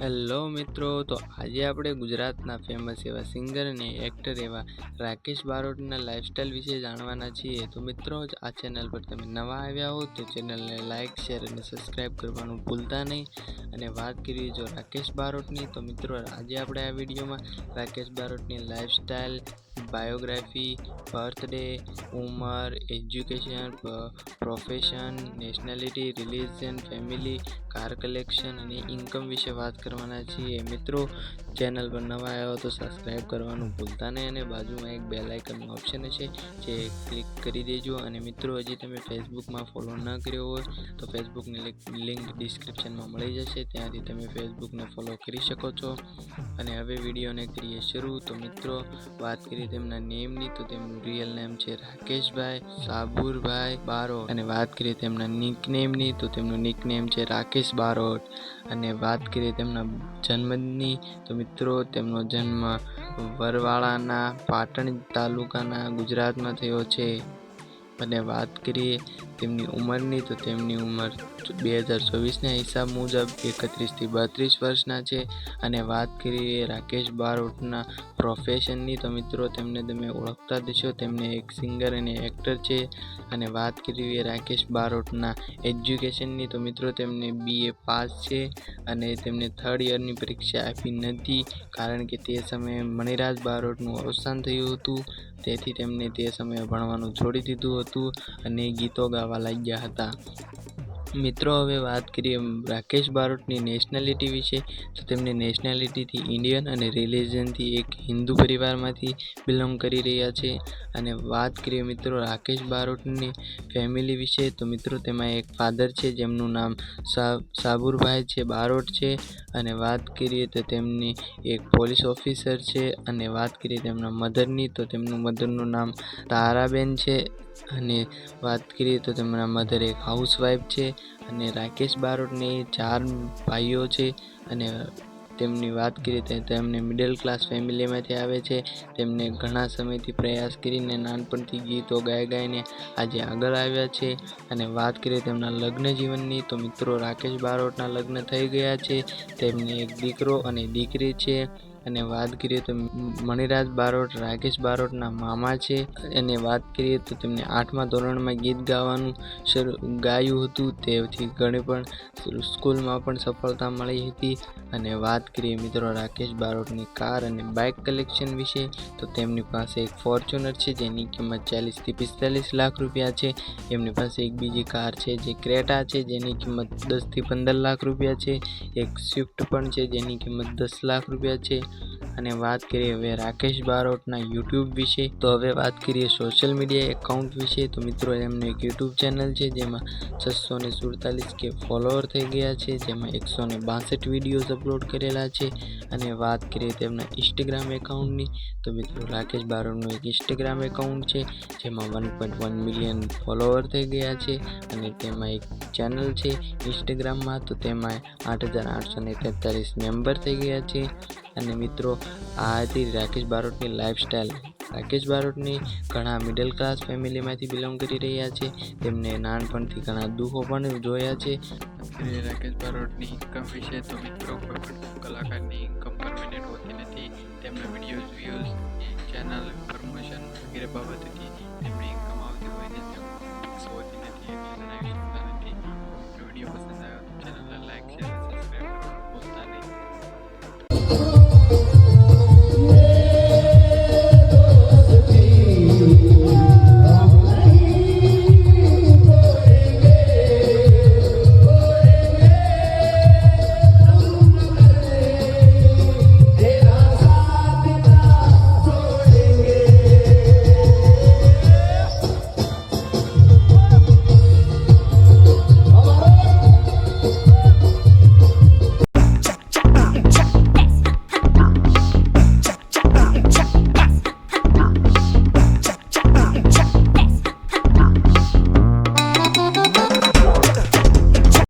Hello મિત્રો, તો આજે આપણે ગુજરાતના ફેમસ એવા સિંગર અને એક્ટર એવા રાકેશ બારોટના લાઈફસ્ટાઈલ વિશે જાણવાના છીએ. તો મિત્રો, આ ચેનલ પર તમે નવા આવ્યા હો તો ચેનલને લાઇક, શેર અને સબસ્ક્રાઈબ કરવાનું ભૂલતા નહીં. અને વાત કરીએ જો રાકેશ બારોટની, તો મિત્રો આજે આપણે આ વિડીયોમાં રાકેશ બારોટની લાઈફસ્ટાઈલ, બાયોગ્રાફી, બર્થડે, ઉંમર, education, profession, nationality, religion, family, car collection અને ઇન્કમ વિશે વાત કરવાના છીએ. મિત્રો, ચેનલ પર નવા આવ્યા તો સબસ્ક્રાઈબ કરવાનું ભૂલતા નહીં અને બાજુમાં એક બેલ આઇકનનું ઓપ્શન છે જે ક્લિક કરી દેજો. અને મિત્રો, હજી તમે ફેસબુકમાં ફોલો ન કર્યો હોય તો ફેસબુકની લિંક ડિસ્ક્રિપ્શનમાં મળી જશે, ત્યાંથી તમે ફેસબુકને ફોલો કરી શકો છો. અને હવે વિડીયોને કરીએ શરૂ. તો મિત્રો, વાત કરીએ તેમના નેમની, તો તેમનું રિયલ નેમ છે રાકેશભાઈ સાબુરભાઈ બારોટ. અને વાત કરીએ તેમના નિકનેમની, તો તેમનું નિકનેમ છે રાકેશ બારોટ. અને વાત કરીએ તેમના જન્મની, તો મિત્રો તેમનો જન્મ વરવાળાના પાટણ તાલુકાના ગુજરાતમાં થયો છે. અને વાત કરીએ તેમની ઉંમરની, તો તેમની ઉંમર 2024ના હિસાબ મુજબ 31 થી 32 વર્ષના છે. અને વાત કરીએ રાકેશ બારોટના પ્રોફેશનની, તો મિત્રો તેમને તમે ઓળખતા જશો, તેમને એક સિંગર અને એક્ટર છે. અને વાત કરીએ રાકેશ બારોટના એજ્યુકેશનની, તો મિત્રો તેમને BA પાસ છે. અને તેમને 3rd યરની પરીક્ષા આપી નથી, કારણ કે તે સમયે મણિરાજ બારોટનું અવસાન થયું હતું, તેથી તેમને તે સમયે ભણવાનું છોડી દીધું હતું અને ગીતો ગાવા લાગ્યા હતા. મિત્રો, હવે વાત કરીએ રાકેશ બારોટની નેશનાલિટી વિશે, તો તેમની નેશનાલિટીથી ઇન્ડિયન અને રિલિજનથી એક હિન્દુ પરિવારમાંથી બિલોંગ કરી રહ્યા છે. અને વાત કરીએ મિત્રો રાકેશ બારોટની ફેમિલી વિશે, તો મિત્રો તેમાં એક ફાધર છે જેમનું નામ સાબુરભાઈ છે બારોટ છે. અને વાત કરીએ તો તેમની એક પોલીસ ઓફિસર છે. અને વાત કરીએ તેમના મધરની, તો તેમનું મધરનું નામ તારાબેન છે. અને વાત કરીએ તો તેમના મધર એક હાઉસવાઈફ છે. અને રાકેશ બારોટને 4 ભાઈઓ છે. અને તેમની વાત કરીએ તો તેમને મિડલ ક્લાસ ફેમિલીમાંથી આવે છે. તેમને ઘણા સમયથી પ્રયાસ કરીને નાનપણથી ગીતો ગાઈને આજે આગળ આવ્યા છે. અને વાત કરીએ તેમના લગ્ન જીવનની, તો મિત્રો રાકેશ બારોટના લગ્ન થઈ ગયા છે. તેમને એક દીકરો અને દીકરી છે. અને વાત કરીએ તો મણિરાજ બારોટ રાકેશ બારોટના મામા છે. અને વાત કરીએ તો તેમને 8મા ધોરણમાં ગીત ગાવાનું ગાયું હતું, તેથી ઘણી પણ સ્કૂલમાં પણ સફળતા મળી હતી. અને વાત કરીએ મિત્રો રાકેશ બારોટની કાર અને બાઇક કલેક્શન વિશે, તો તેમની પાસે એક ફોર્ચ્યુનર છે જેની કિંમત 40 થી 45 લાખ રૂપિયા છે. એમની પાસે એક બીજી કાર છે જે ક્રેટા છે, જેની કિંમત 10 થી 15 લાખ રૂપિયા છે. એક સ્વિફ્ટ પણ છે જેની કિંમત 10 લાખ રૂપિયા છે. અને વાત કરીએ હવે રાકેશ બારોટના યુટ્યુબ વિશે, તો હવે વાત કરીએ સોશિયલ મીડિયા એકાઉન્ટ વિશે. તો મિત્રો એમનું એક યુટ્યુબ ચેનલ છે જેમાં 647K ફોલોવર થઈ ગયા છે, જેમાં 162 વિડીયોઝ અપલોડ કરેલા છે. અને વાત કરીએ તેમના ઇન્સ્ટાગ્રામ એકાઉન્ટની, તો મિત્રો રાકેશ બારોટનું એક ઇન્સ્ટાગ્રામ એકાઉન્ટ છે જેમાં 1.1 મિલિયન ફોલોવર થઈ ગયા છે. અને તેમાં એક ચેનલ છે ઇન્સ્ટાગ્રામમાં, તો તેમાં 8843 મેમ્બર થઈ ગયા છે. અને મિત્રો, આ હતી રાકેશ બારોટની લાઈફસ્ટાઈલ. રાકેશ બારોટની ઘણા મિડલ ક્લાસ ફેમિલીમાંથી બિલોંગ કરી રહ્યા છે. તેમને નાનપણથી ઘણા દુઃખો પણ જોયા છે. રાકેશ બારોટની ઇન્કમ વિશે, તો મિત્રો કોઈ પણ